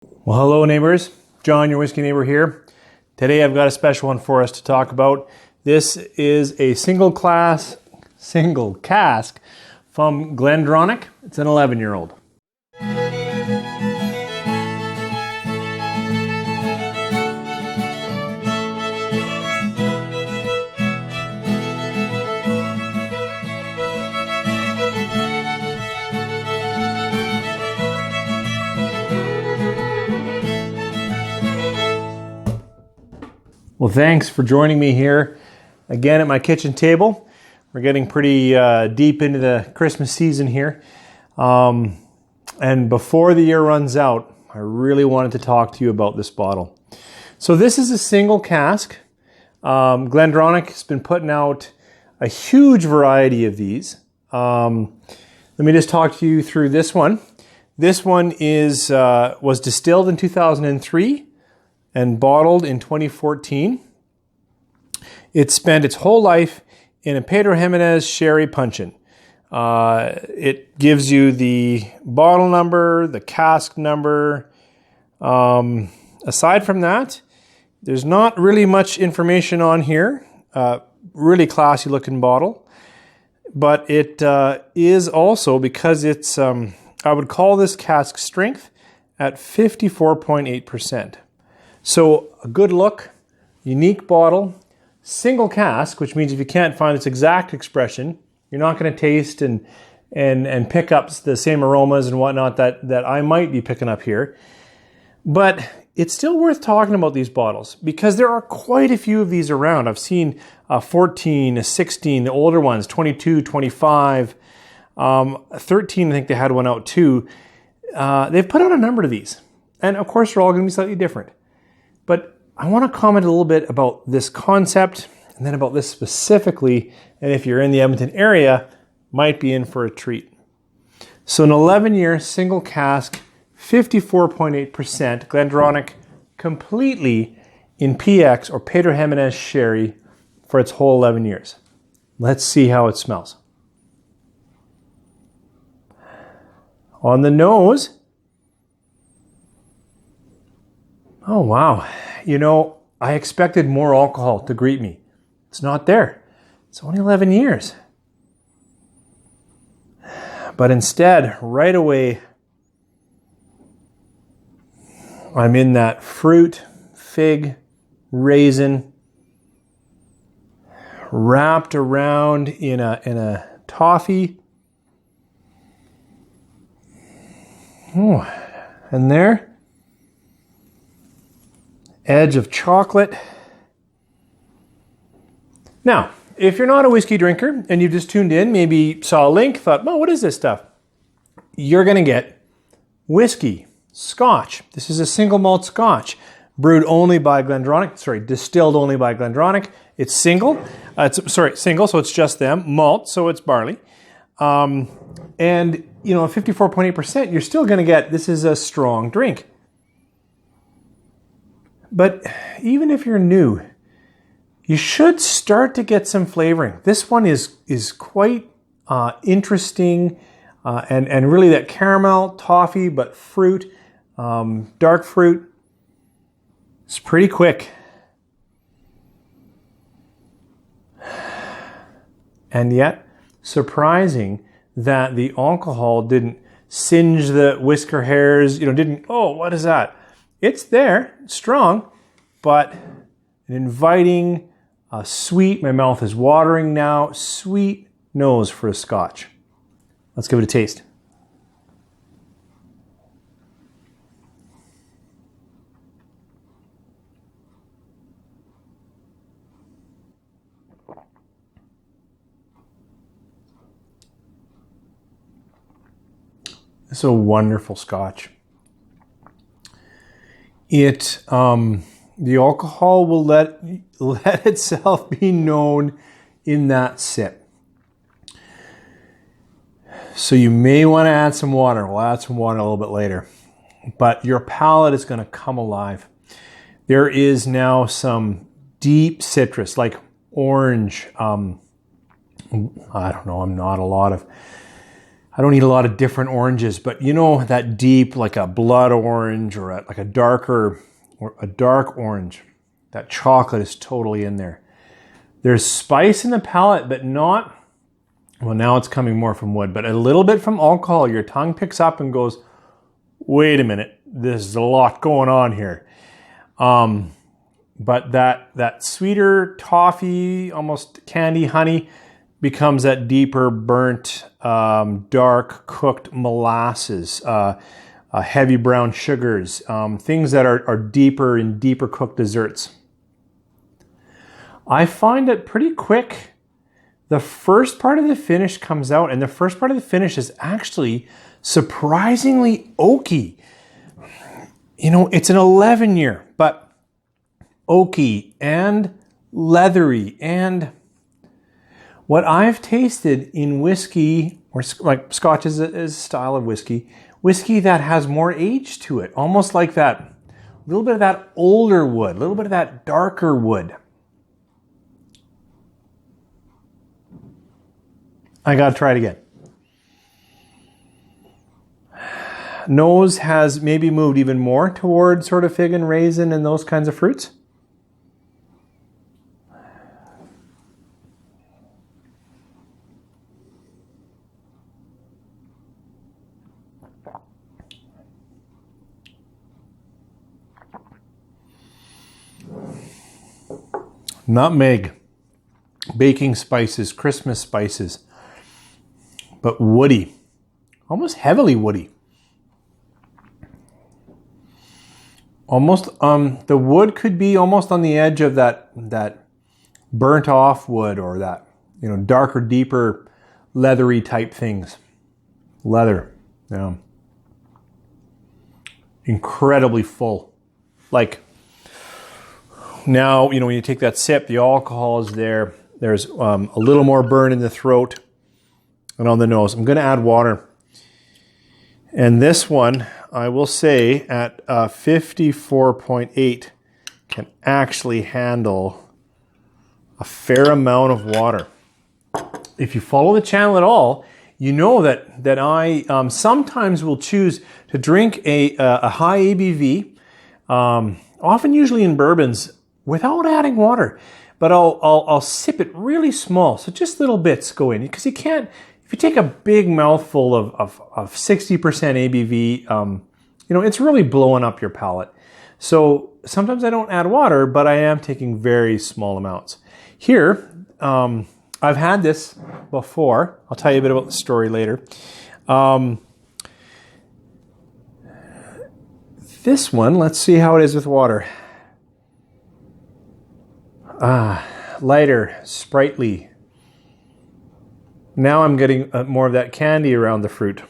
Well, hello neighbors. John, your whiskey neighbor here. Today I've got a special one for us to talk about. This is a single cask from GlenDronach. It's an 11-year-old. Well, thanks for joining me here again at my kitchen table. We're getting pretty deep into the Christmas season here. And before the year runs out, I really wanted to talk to you about this bottle. So this is a single cask. GlenDronach has been putting out a huge variety of these. Let me just talk to you through this one. This one was distilled in 2003. And bottled in 2014. It spent its whole life in a Pedro Jimenez sherry puncheon. It gives you the bottle number, the cask number. Aside from that, there's not really much information on here. Really classy looking bottle. But it is also, because it's, I would call this cask strength at 54.8%. So a good look, unique bottle, single cask, which means if you can't find its exact expression, you're not going to taste and pick up the same aromas and whatnot that I might be picking up here. But it's still worth talking about these bottles because there are quite a few of these around. I've seen a 14, a 16, the older ones, 22, 25, 13, I think they had one out too. They've put out a number of these. And of course, they're all going to be slightly different. But I want to comment a little bit about this concept and then about this specifically. And if you're in the Edmonton area, might be in for a treat. So an 11-year single cask, 54.8% GlenDronach, completely in PX or Pedro Jimenez sherry for its whole 11 years. Let's see how it smells. On the nose, oh, wow. You know, I expected more alcohol to greet me. It's not there. It's only 11 years. But instead, right away, I'm in that fruit, fig, raisin, wrapped around in a toffee. Oh, and there, edge of chocolate. Now, if you're not a whiskey drinker and you've just tuned in, maybe saw a link, thought, oh, what is this stuff? You're going to get whiskey, Scotch. This is a single malt Scotch, brewed only by GlenDronach, distilled only by GlenDronach. It's single, single, so it's just them. Malt, so it's barley. And, you know, 54.8%, you're still going to get, this is a strong drink. But even if you're new, you should start to get some flavoring. This one is quite interesting and really that caramel, toffee, but fruit, dark fruit. It's pretty quick. And yet, surprising that the alcohol didn't singe the whisker hairs, oh, what is that? It's there, strong, but an inviting, sweet, my mouth is watering now, sweet nose for a Scotch. Let's give it a taste. It's a wonderful Scotch. It, the alcohol will let itself be known in that sip. So you may want to add some water. We'll add some water a little bit later. But your palate is going to come alive. There is now some deep citrus, like orange. I don't know, I don't eat a lot of different oranges, but you know that deep, like a blood orange or like a darker, or a dark orange, that chocolate is totally in there. There's spice in the palate, but not, well, now it's coming more from wood, but a little bit from alcohol. Your tongue picks up and goes, wait a minute, there's a lot going on here. But that sweeter toffee, almost candy honey, becomes that deeper burnt, dark cooked molasses, heavy brown sugars, things that are deeper in deeper cooked desserts. I find it pretty quick. The first part of the finish comes out, and the first part of the finish is actually surprisingly oaky. You know, it's an 11-year, but oaky and leathery. And what I've tasted in whiskey, or like Scotch is a style of whiskey that has more age to it, almost like that, a little bit of that older wood, a little bit of that darker wood. I gotta try it again. Nose has maybe moved even more toward sort of fig and raisin and those kinds of fruits. Nutmeg, baking spices, Christmas spices, but woody, almost heavily woody. Almost, the wood could be almost on the edge of that burnt off wood, or that, you know, darker, deeper, leathery type things. Leather, yeah. Incredibly full. Like, now, you know, when you take that sip, the alcohol is there. There's a little more burn in the throat and on the nose. I'm going to add water. And this one, I will say, at 54.8, can actually handle a fair amount of water. If you follow the channel at all, you know that I sometimes will choose to drink a high ABV, often usually in bourbons, without adding water. But I'll sip it really small, so just little bits go in, because you can't. If you take a big mouthful of 60% ABV, you know, it's really blowing up your palate. So sometimes I don't add water, but I am taking very small amounts. Here, I've had this before. I'll tell you a bit about the story later. This one, let's see how it is with water. Lighter, sprightly. Now I'm getting more of that candy around the fruit.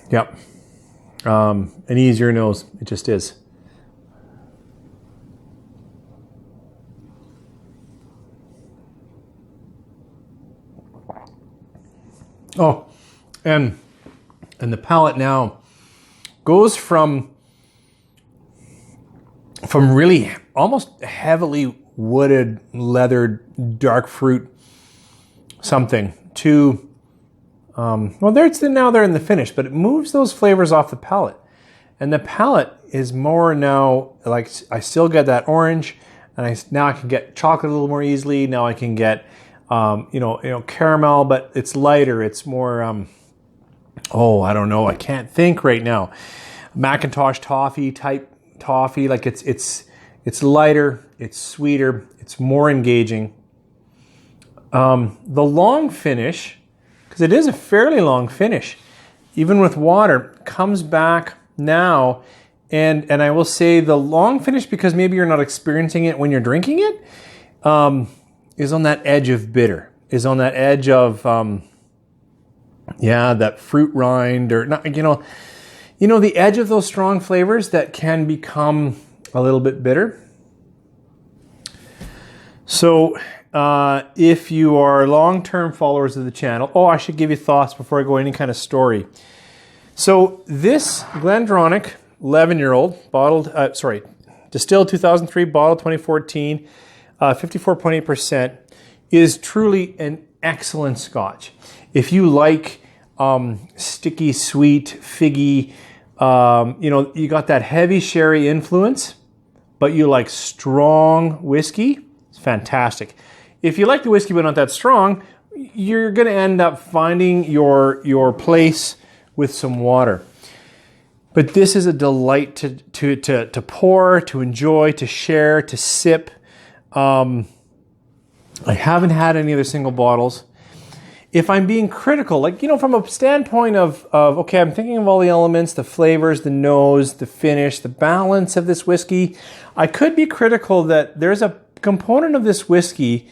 Yep. An easier nose. It just is. Oh, and the palate now goes from really almost heavily wooded, leathered, dark fruit something to, well, now they're in the finish, but it moves those flavors off the palate. And the palate is more now, like, I still get that orange, and now I can get chocolate a little more easily. Now I can get, you know, caramel, but it's lighter. It's more, I don't know. I can't think right now. Macintosh toffee type toffee, like it's lighter, it's sweeter, it's more engaging. The long finish, because it is a fairly long finish, even with water, comes back now, and I will say the long finish, because maybe you're not experiencing it when you're drinking it, is on that edge of bitter, is on that edge of that fruit rind, or not, you know, the edge of those strong flavors that can become a little bit bitter. So if you are long-term followers of the channel, I should give you thoughts before I go any kind of story. So this GlenDronach 11-year-old distilled 2003, bottled 2014, 54.8%. is truly an excellent Scotch. If you like sticky, sweet, figgy, you got that heavy sherry influence, but you like strong whiskey, it's fantastic. If you like the whiskey but not that strong, you're going to end up finding your place with some water. But this is a delight to pour, to enjoy, to share, to sip. I haven't had any other single bottles. If I'm being critical, from a standpoint of okay, I'm thinking of all the elements, the flavors, the nose, the finish, the balance of this whiskey, I could be critical that there's a component of this whiskey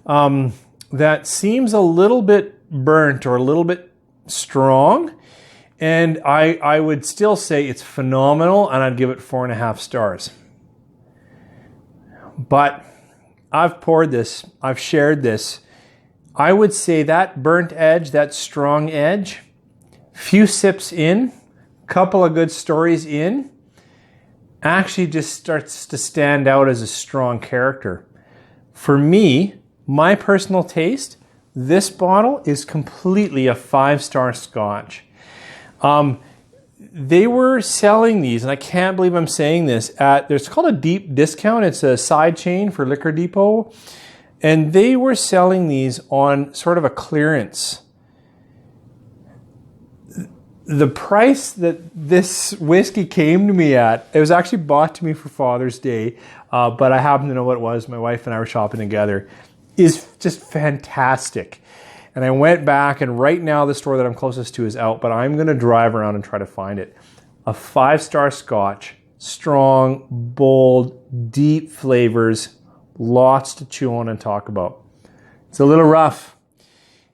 that seems a little bit burnt or a little bit strong. And I would still say it's phenomenal, and I'd give it 4.5 stars. But I've poured this, I've shared this. I would say that burnt edge, that strong edge, few sips in, couple of good stories in, actually just starts to stand out as a strong character. For me, my personal taste, this bottle is completely a 5-star Scotch. They were selling these, and I can't believe I'm saying this, it's called a deep discount. It's a side chain for Liquor Depot. And they were selling these on sort of a clearance. The price that this whiskey came to me at, it was actually bought to me for Father's Day, but I happen to know what it was. My wife and I were shopping together, is just fantastic. And I went back, and right now the store that I'm closest to is out, but I'm going to drive around and try to find it. A 5-star Scotch, strong, bold, deep flavors, lots to chew on and talk about. It's a little rough.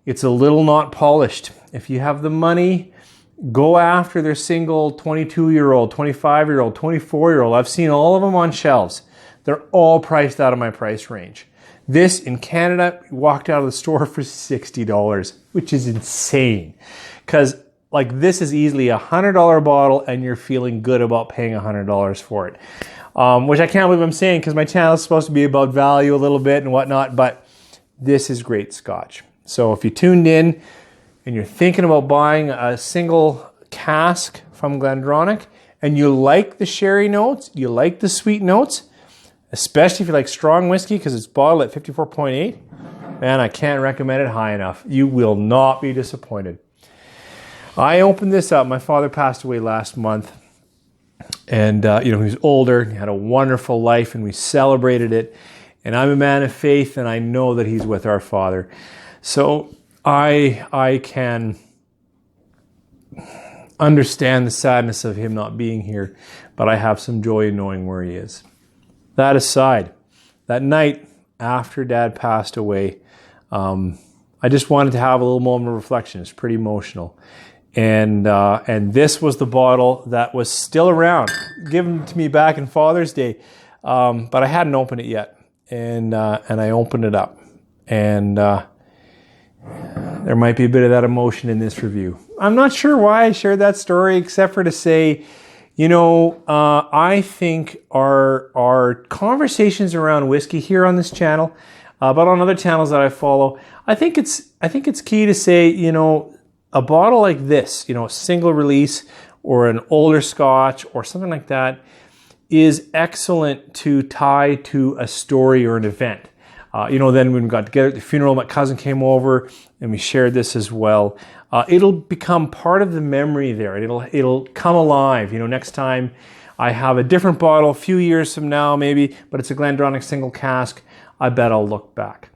It's a little not polished. If you have the money, go after their single 22-year-old, 25-year-old, 24-year-old. I've seen all of them on shelves. They're all priced out of my price range. This in Canada walked out of the store for $60, which is insane. Because this is easily a $100 bottle, and you're feeling good about paying $100 for it. Which I can't believe I'm saying, because my channel is supposed to be about value a little bit and whatnot, but this is great Scotch. So if you tuned in and you're thinking about buying a single cask from GlenDronach, and you like the sherry notes, you like the sweet notes, especially if you like strong whiskey, because it's bottled at 54.8, man, I can't recommend it high enough. You will not be disappointed. I opened this up. My father passed away last month. And, he was older, he had a wonderful life, and we celebrated it. And I'm a man of faith, and I know that he's with our Father. So I can understand the sadness of him not being here, but I have some joy in knowing where he is. That aside, that night after Dad passed away, I just wanted to have a little moment of reflection. It's pretty emotional. And this was the bottle that was still around, given to me back in Father's Day, but I hadn't opened it yet, and I opened it up, and there might be a bit of that emotion in this review. I'm not sure why I shared that story, except for to say, I think our conversations around whiskey here on this channel, but on other channels that I follow, I think it's key to say, a bottle like this, a single release or an older Scotch or something like that is excellent to tie to a story or an event. Then when we got together at the funeral, my cousin came over and we shared this as well. It'll become part of the memory there. It'll come alive. Next time I have a different bottle, a few years from now maybe, but it's a GlenDronach Single Cask, I bet I'll look back.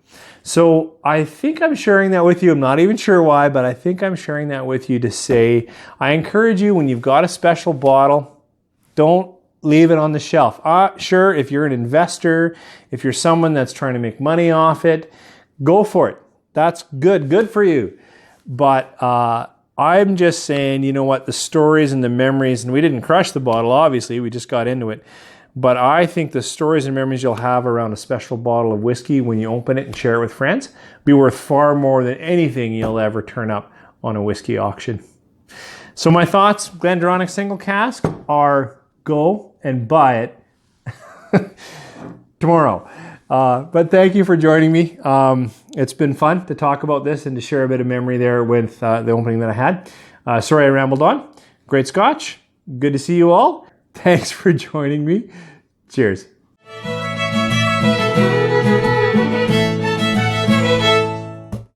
So I think I'm sharing that with you. I'm not even sure why, but I think I'm sharing that with you to say, I encourage you, when you've got a special bottle, don't leave it on the shelf. Sure, if you're an investor, if you're someone that's trying to make money off it, go for it. That's good for you. But I'm just saying, the stories and the memories, and we didn't crush the bottle, obviously, we just got into it. But I think the stories and memories you'll have around a special bottle of whiskey when you open it and share it with friends be worth far more than anything you'll ever turn up on a whiskey auction. So my thoughts, GlenDronach Single Cask, are go and buy it tomorrow. But thank you for joining me. It's been fun to talk about this and to share a bit of memory there with the opening that I had. Sorry I rambled on. Great Scotch. Good to see you all. Thanks for joining me. Cheers.